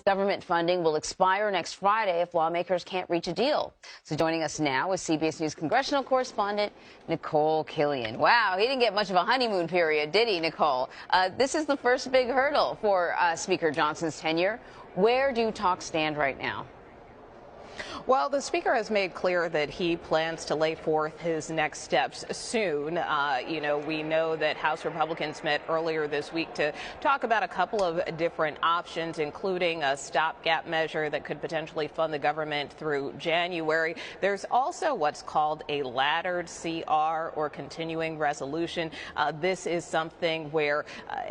Government funding will expire next Friday if lawmakers can't reach a deal. So joining us now is CBS News congressional correspondent Nicole Killion. Wow, he didn't get much of a honeymoon period, did he, Nicole? This is the first big hurdle for Speaker Johnson's tenure. Where do talks stand right now? Well, the Speaker has made clear that he plans to lay forth his next steps soon. We know that House Republicans met earlier this week to talk about a couple of different options, including a stopgap measure that could potentially fund the government through January. There's also what's called a laddered CR, or continuing resolution. This is something where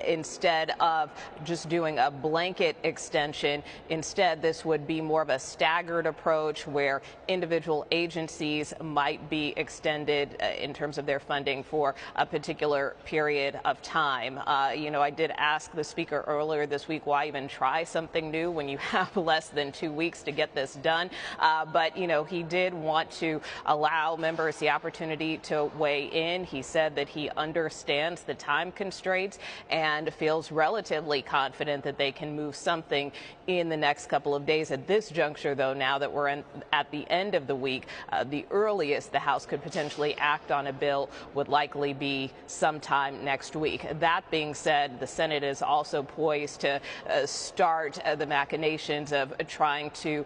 instead of just doing a blanket extension, instead this would be more of a staggered approach, where individual agencies might be extended in terms of their funding for a particular period of time. I did ask the Speaker earlier this week, why even try something new when you have less than 2 weeks to get this done? But he did want to allow members the opportunity to weigh in. He said that he understands the time constraints and feels relatively confident that they can move something in the next couple of days. At this juncture, though, now that we're at the end of the week, the earliest the House could potentially act on a bill would likely be sometime next week. That being said, the Senate is also poised to start the machinations of trying to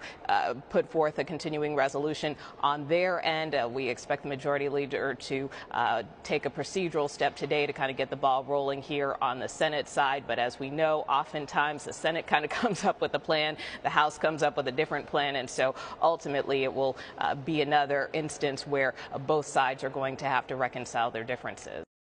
put forth a continuing resolution on their end. We expect the Majority Leader to take a procedural step today to kind of get the ball rolling here on the Senate side. But as we know, oftentimes the Senate kind of comes up with a plan, the House comes up with a different plan, and so ultimately it will be another instance where both sides are going to have to reconcile their differences.